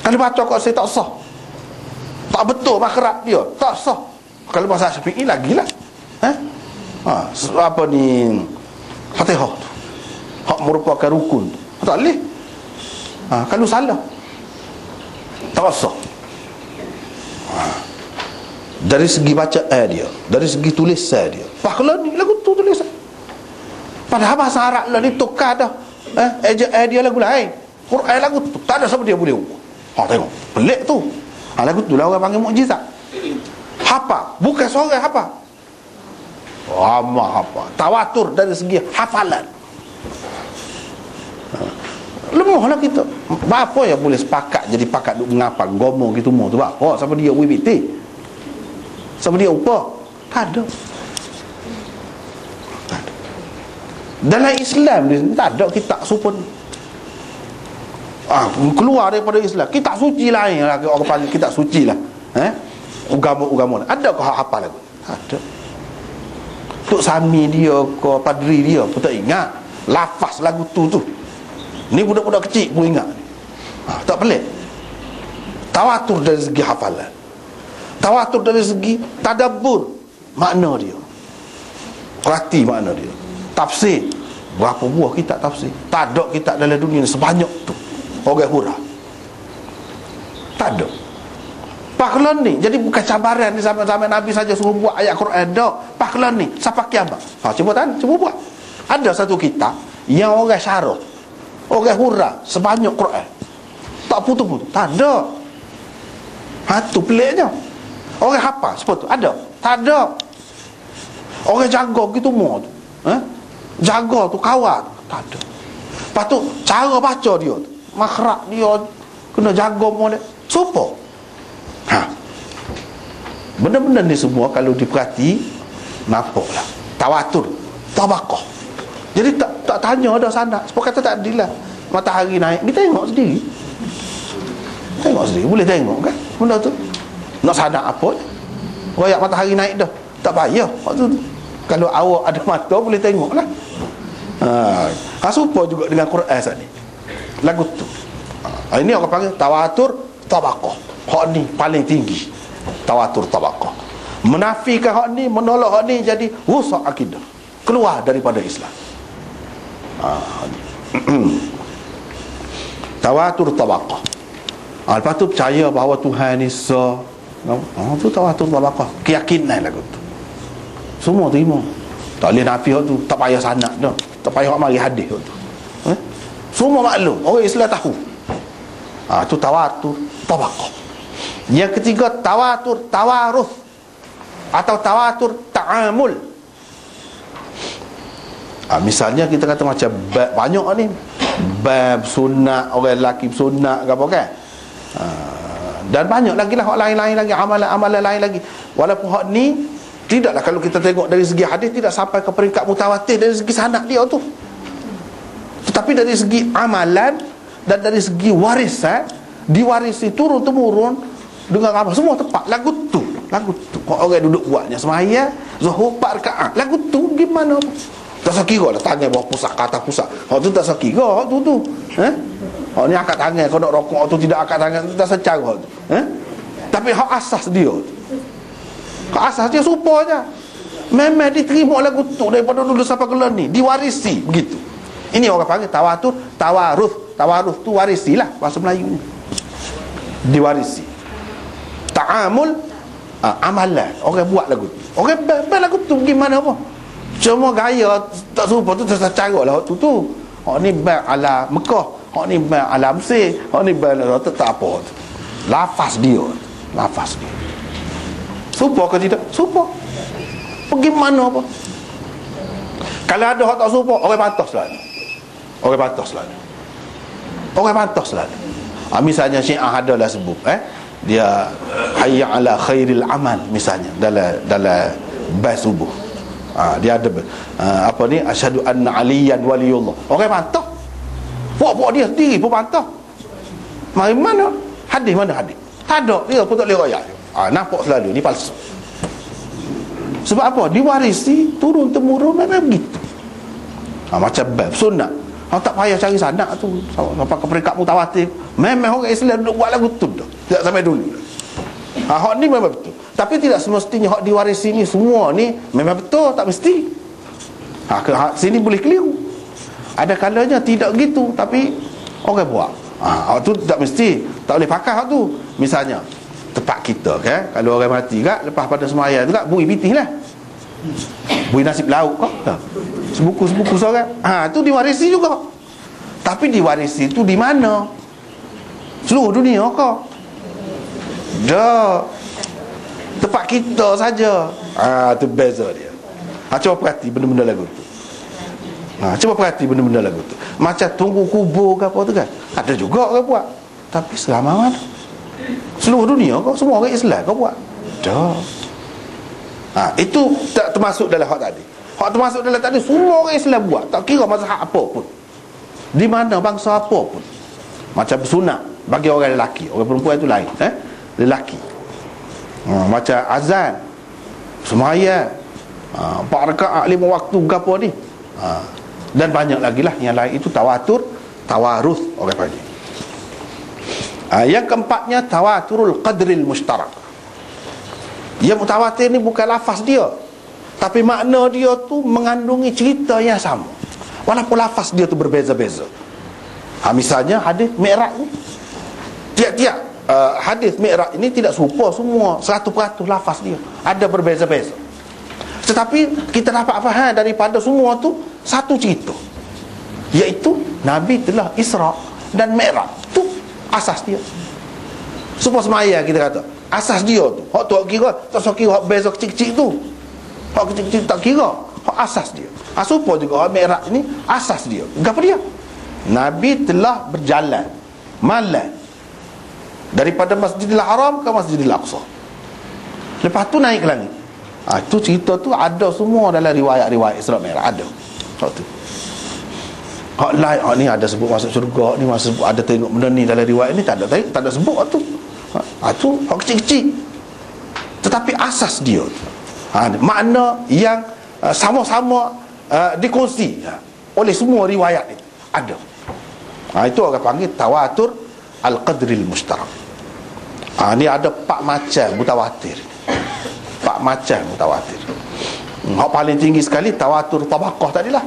Kalau baca kat saya tak sah, tak betul makhraj dia, tak sah. Kalau bahasa Syafi'i lagilah. Apa ni Fatihah tu, hak merupakan rukun tu, tak boleh. Kalau salah tak sah. Dari segi bacaan dia, dari segi tulisan dia, kalau ni lagu tu tulisan, padahal bahasa Arab lah ni tukar dah. Dia lagu lain, Quran lagu tu tak ada siapa dia boleh ubah. Tengok pelik tu. Lagu tu lah orang panggil mukjizat. Hafal, bukan seorang hafal, ramah hafal. Tawatur dari segi hafalan. Lemahlah kita. Apa yang boleh sepakat jadi pakat duk mengapal ngomong gitu mau tu apa? Siapa dia WBT? Siapa dia upah? Tak ada. Dalam Islam ni tak ada kitab supun. Keluar daripada Islam, kitab suci lain lah, orang panggil kitab suci lah. Agama adakah hafal lagu? Tak ada. Tok Sami dia ke padri dia pun tak ingat lafaz lagu tu. Ni budak-budak kecil pun ingat. Tak pelik. Tawatur dari segi hafalan, tawatur dari segi tadabbur makna dia, perhati makna dia. Tafsir, berapa buah kitab tafsir? Tak ada kitab dalam dunia ni sebanyak tu orang hurah. Tak ada. Paklan ni jadi bukan cabaran ni zaman Nabi saja suruh buat ayat Quran dak. Paklan ni siapa kiamat. Cuba buat. Ada satu kitab yang orang syarah, orang hurah sebanyak Quran, tak putus-putus. Tak ada. Tu peliknya. Orang hafal seperti tu ada? Tak ada. Orang jaga gitu mau tu. Jaga tu kawal tu. Tak ada. Lepas tu cara baca dia tu, makhraj dia kena jaga mau dia. Supo. Benda-benda ni semua kalau diperhati nampaklah tawatur, tabaqah. Jadi tak tanya ada sanad. Sebab kata tak adil lah. Matahari naik, kita tengok sendiri. Tengok sendiri, boleh tengok kan benda tu. Nak sanad apa? Royak matahari naik dah, tak payah waktu tu. Kalau awak ada mata boleh tengok lah. Serupa juga dengan Quran saat ni. Lagu tu. Ini orang panggil tawatur tabaqah. Hak ni paling tinggi. Tawatur tabaqah. Menafikan hak ni, menolak hak ni, jadi rusak akidah, keluar daripada Islam. Tawatur tabaqah. Lepas tu percaya bahawa Tuhan ni tu tawatur tabaqah. Keyakinan lagu tu semua terima. Tak boleh nafi hak tu, tak payah sanad dah, tak payah mari hadis hak tu. Semua maklum, orang Islam tahu. Tu tawatur tabaqah. Yang ketiga tawatur tawaruth atau tawatur ta'amul. Misalnya kita kata macam bab banyak ni, bab sunat, orang lelaki sunat ke apa kan, dan banyak lagi lah hak lain-lain lagi, amalan-amalan lain lagi. Walaupun hak ni tidaklah, kalau kita tengok dari segi hadis tidak sampai ke peringkat mutawatir dari segi sanad dia tu, tetapi dari segi amalan dan dari segi warisan, diwarisi turun temurun dengan apa semua tepat. Lagu tu orang duduk buatnya semaya zuhur 4 rakaat, lagu tu gimana apa? Tak sekira lah tangan bawah pusat ke atas pusat. Hak tu tak sekira, hak tu hak ni angkat tangan, kau nak rokok tu tidak angkat tangan, tak secara tu. Tapi hak asas dia, hak asas dia supaya memang diterima lagu tu daripada dulu sampai kelan ni, diwarisi begitu. Ini orang panggil tawatur tawaruth. Tawaruth tu warisilah bahasa Melayu ni, diwarisi. Ta'amul, amalan orang buat lagu tu, orang buat lagu tu gimana apa, cuma gaya tak serupa tu, cara lah tu. Hak ni bab ala Mekah, hak ni bab ala Mesir, hak ni bab ala tak apa tu. Lafaz dia serupa ke tidak? Serupa. Bagaimana apa? Kalau ada hak tak serupa, orang pantas lah. Misalnya Syiah adalah sebut dia hayya ala khairil amal misalnya dalam bas subuh. Dia ada apa ni, asyhadu anna aliyan waliyullah. Orang bantah. Puak-puak dia sendiri pun bantah. Mana hadis? Tak ada. Dia pun tak boleh royak. Nampak selalu ni palsu. Sebab apa? Diwarisi turun temurun memang begitu. Macam bab sunat. Hang tak payah cari sanad tu sampai ke peringkat mutawatir. Memang orang Islam duk buat lagu tu dah. Tidak sampai dulu. Hak ni memang betul. Tapi tidak semestinya hak diwarisi ni semua ni memang betul, tak mesti. Hak sini boleh keliru. Ada kalanya tidak gitu tapi orang buat. Hak tu tak mesti, tak boleh pakai hak tu. Misalnya tempat kita kan, kalau orang mati kan lepas pada sembahyang tu kan bui pitih lah. Bui nasib lauk kau. Sebuku-sebuku seorang. Tu diwarisi juga. Tapi diwarisi tu di mana? Seluruh dunia kau. Dah. Tempat kita saja. Tu beza dia. Cuba perhati benda-benda lagu tu. Cuba perhati benda-benda lagu tu. Macam tunggu kubur ke apa tu kan. Ada juga orang buat. Tapi selama mana? Seluruh dunia kau, semua orang Islam kau buat. Dah. Itu tak termasuk dalam hak tadi. Hak termasuk dalam tadi semua orang Islam buat, tak kira mazhab apa pun, di mana bangsa apa pun. Macam sunat bagi orang lelaki, orang perempuan itu lain. Lelaki. Macam azan, sembahyang, 4 rakaat 5 waktu gapo ni. Dan banyak lagi lah yang lain. Itu tawatur, tawarus orang panggil. Yang keempatnya tawaturul qadril mushtarak. Yang mutawatir ni bukan lafaz dia, tapi makna dia tu mengandungi cerita yang sama, walaupun lafaz dia tu berbeza-beza. Misalnya hadis Mi'raj ni, tiap-tiap hadis Mi'raj ini tidak serupa semua 100% lafaz dia, ada berbeza-beza. Tetapi kita dapat faham daripada semua tu satu cerita, iaitu Nabi telah Isra dan Mi'raj. Tu asas dia. Supaya semaya kita kata asas dia tu. Hak tu kira, tak so kira hak beza kecil-kecil tu. Hak kecil-kecil tak kira, hak asas dia. Supaya juga hak Mi'raj ni asas dia. Apa dia? Nabi telah berjalan malam daripada Masjidil Haram ke Masjidil Aqsa. Lepas tu naik ke langit. Itu cerita tu ada semua dalam riwayat-riwayat Isra Mi'raj ada. Hak tu. Hak lain, hak ni ada sebut masuk syurga, ni masuk sebut ada tengok benda ni dalam riwayat ni, tak ada sebut tu. Tu hak kecil-kecil. Tetapi asas dia makna yang sama-sama dikongsi oleh semua riwayat itu ada. Itu orang panggil tawatur al-qadril mushtarak. Ni ada 4 macam mutawatir. 4 macam mutawatir. Hak paling tinggi sekali tawatur tabaqah tadilah.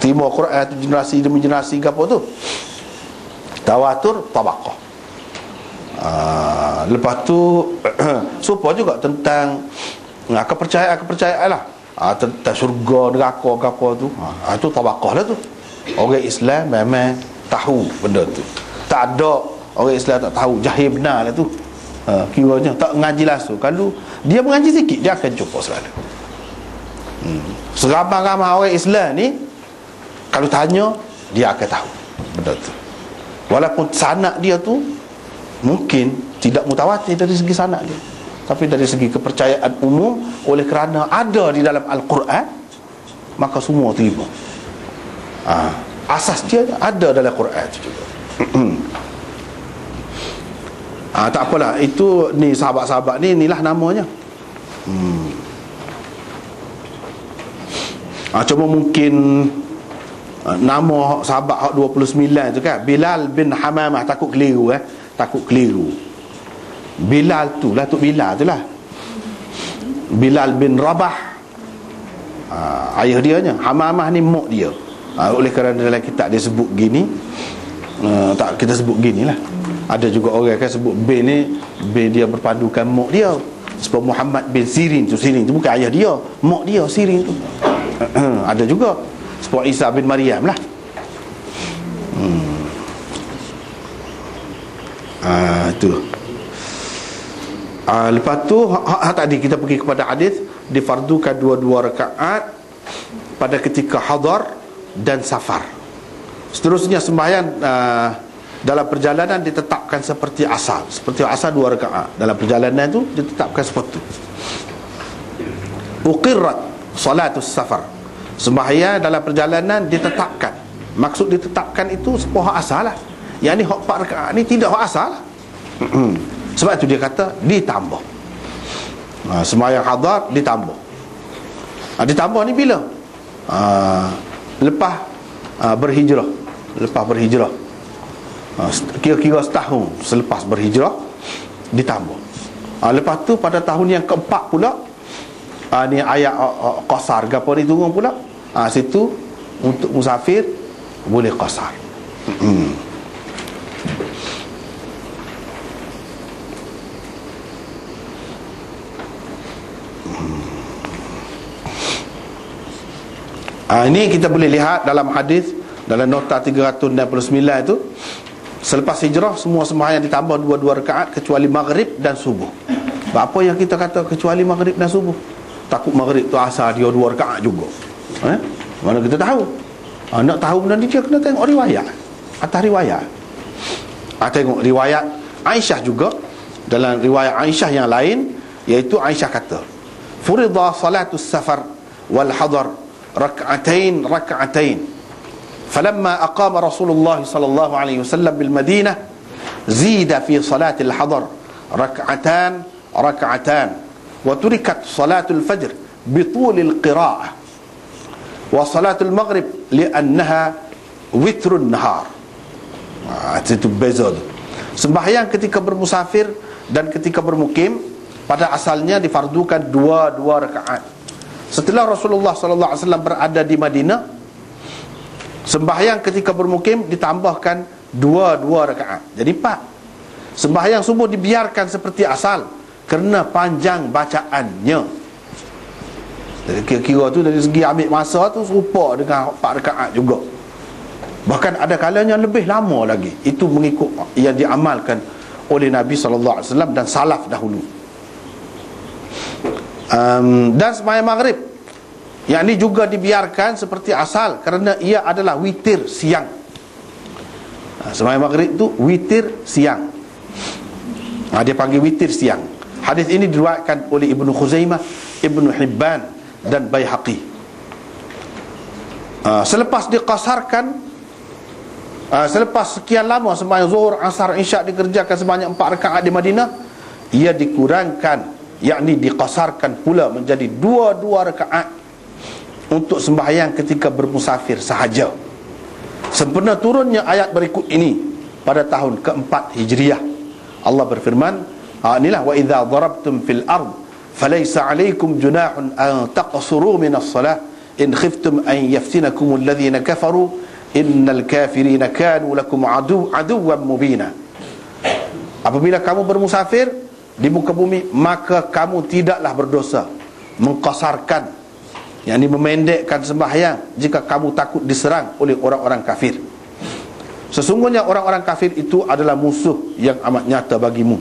Terima Quran tu generasi demi generasi ke apa tu, tawatur tabaqah. Lepas tu supaya juga tentang kepercayaan lah, tentang syurga, neraka ke apa tu. Itu tabaqah lah tu. Orang Islam memang tahu benda tu. Tak ada orang Islam tak tahu, jahil benar lah tu. Kiranya tak mengaji langsung. Kalau dia mengaji sikit, dia akan jumpa selalu. Seramai-ramai orang Islam ni, kalau tanya, dia akan tahu benda tu. Walaupun sanad dia tu mungkin tidak mutawatir dari segi sanad dia, tapi dari segi kepercayaan umum, oleh kerana ada di dalam Al-Quran, maka semua terima. Asas dia ada dalam Quran tu juga. Tak apalah, itu ni sahabat-sahabat ni, inilah namanya. Cuma mungkin nama sahabat hak 29 tu kan, Bilal bin Hamamah, takut keliru takut keliru. Bilal tu lah, tu Bilal tu lah, Bilal bin Rabah, ayah dia nya. Hamamah ni mak dia. Oleh kerana dalam kitab dia sebut gini, tak kita sebut gini lah. Ada juga orang kan sebut bin ni, bin dia berpandukan mak dia. Sebab Muhammad bin Sirin tu bukan ayah dia, mak dia Sirin tu. Ada juga sebab Isa bin Maryam lah. Itu. Lepas tu tadi kita pergi kepada hadis difardukan 2 rakaat pada ketika hadar dan safar. Seterusnya sembahyang dalam perjalanan ditetapkan seperti asal. Seperti asal 2 rakaat. Dalam perjalanan tu ditetapkan seperti itu. Uqirrat salatus safar. Sembahyang dalam perjalanan ditetapkan. Maksud ditetapkan itu sebuah asal lah. Yang ni hak 4 rakaat ni tidak hak asal lah. Sebab itu dia kata ditambah. Sembahyang hadar ditambah. Ditambah ni bila? Lepas berhijrah. Lepas berhijrah, kira-kira setahun selepas berhijrah ditambah. Lepas tu pada tahun yang keempat pula, ni ayat qasar gapo ni turun pula. Situ untuk musafir boleh qasar. Ini kita boleh lihat dalam hadis, dalam nota 369 itu, selepas hijrah semua sembahyang ditambah 2 rakaat kecuali maghrib dan subuh. Apa yang kita kata kecuali maghrib dan subuh? Takut maghrib tu asal dia 2 rakaat juga. Mana kita tahu? Nak tahu benda ni dia kena tengok riwayat. Atas riwayat. Tengok riwayat Aisyah juga. Dalam riwayat Aisyah yang lain, iaitu Aisyah kata, "Furidha salatus safar wal hadar rak'atain rak'atain. Falamma aqama Rasulullah sallallahu alaihi wasallam bil Madinah, zida fi salatil hadar rak'atan rak'atan wa turikat salatul fajr bitulil qira'ah wa salatul maghrib li'annaha witrun nahar." Itu beza tu. Sembahyang ketika bermusafir dan ketika bermukim pada asalnya difardukan 2 rakaat. Setelah Rasulullah sallallahu alaihi wasallam berada di Madinah, sembahyang ketika bermukim ditambahkan 2 rakaat. Jadi 4. Sembahyang subuh dibiarkan seperti asal kerana panjang bacaannya. Jadi kira-kira tu dari segi ambil masa tu serupa dengan 4 rakaat juga. Bahkan ada kalanya lebih lama lagi. Itu mengikut yang diamalkan oleh Nabi sallallahu alaihi wasallam dan salaf dahulu. Dan sembahyang maghrib, yang ini juga dibiarkan seperti asal kerana ia adalah witir siang. Sembahyang maghrib tu witir siang. Dia panggil witir siang. Hadis ini diriwayatkan oleh Ibnu Khuzaimah, Ibnu Hibban dan Baihaqi. Selepas diqasarkan, selepas sekian lama sembahyang zuhur, asar, isyak dikerjakan sebanyak 4 rakaat di Madinah, ia dikurangkan, yakni diqasarkan pula menjadi 2 rakaat untuk sembahyang ketika bermusafir sahaja. Sempena turunnya ayat berikut ini pada tahun keempat Hijriah, Allah berfirman, inilah, wa idza darabtum fil ard falaysa alaykum junahun an taqsuru minas salah in khiftum an yaftinakum alladhina kafaru innal kafirina kanu lakum aduwwan mubina. Apabila kamu bermusafir di muka bumi, maka kamu tidaklah berdosa mengqasarkan, yakni memendekkan sembahyang jika kamu takut diserang oleh orang-orang kafir. Sesungguhnya orang-orang kafir itu adalah musuh yang amat nyata bagimu.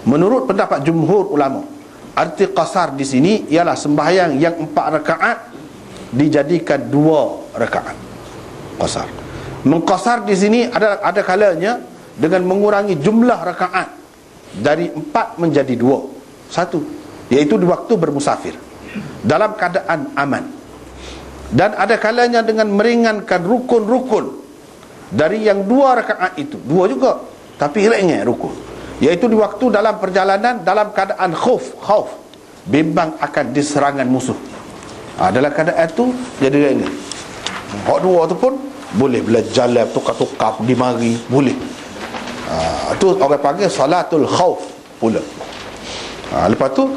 Menurut pendapat jumhur ulama, arti qasar di sini ialah sembahyang yang 4 rakaat dijadikan 2 rakaat. Qasar. Mengqasar di sini ada kalanya dengan mengurangi jumlah rakaat dari 4 menjadi 2. 1, iaitu di waktu bermusafir dalam keadaan aman. Dan ada kalanya dengan meringankan rukun-rukun dari yang 2 rakaat itu. 2 juga, tapi ringan rukun, iaitu di waktu dalam perjalanan dalam keadaan khauf, bimbang akan diserangan musuh. Dalam keadaan itu jadi ringan. Hak 2 tu pun boleh belajar jalan tukar-tukar pergi mari, boleh. Itu orang panggil salatul khauf pula. Lepas tu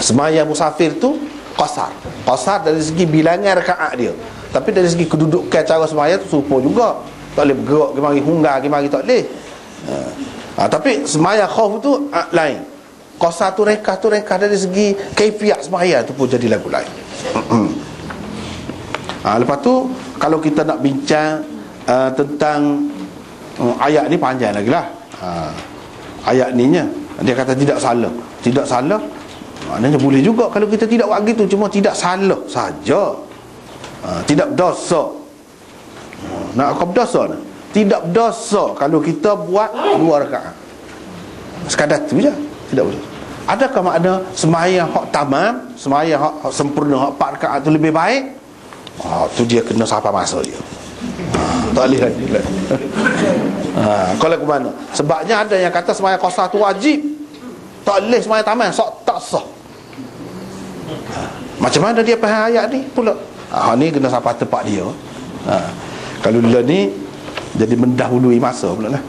sembahyang musafir tu qasar dari segi bilangan rakaat dia, tapi dari segi kedudukan cara sembahyang tu serupa juga. Tak boleh bergerak ke mari, hunggar ke mari, tak boleh. Tapi sembahyang khauf tu lain. Qasar tu reka dari segi kaifiat sembahyang tu pun jadi lagu lain. Lepas tu kalau kita nak bincang tentang ayat ni panjang lagi lah. Ayat ni nya dia kata tidak salah, maknanya boleh juga kalau kita tidak buat gitu, cuma tidak salah saja, tidak berdosa. Nak kau berdosa nak? Tidak berdosa kalau kita buat 2 rakaat sekadar tu je, tidak berdosa. Adakah makna sembahyang hak tamam, sembahyang hak sempurna, hak 4 rakaat tu lebih baik? Tu dia kena sampai masa dia. Tak boleh lagi. Kalau ke mana? Sebabnya ada yang kata sembahyang qasar tu wajib, tak boleh sembahyang tamam, tak sah. Macam mana dia faham ayat ni pula? Ni kena sampai tempat dia. Kalau dia ni jadi mendahului masa pula lah.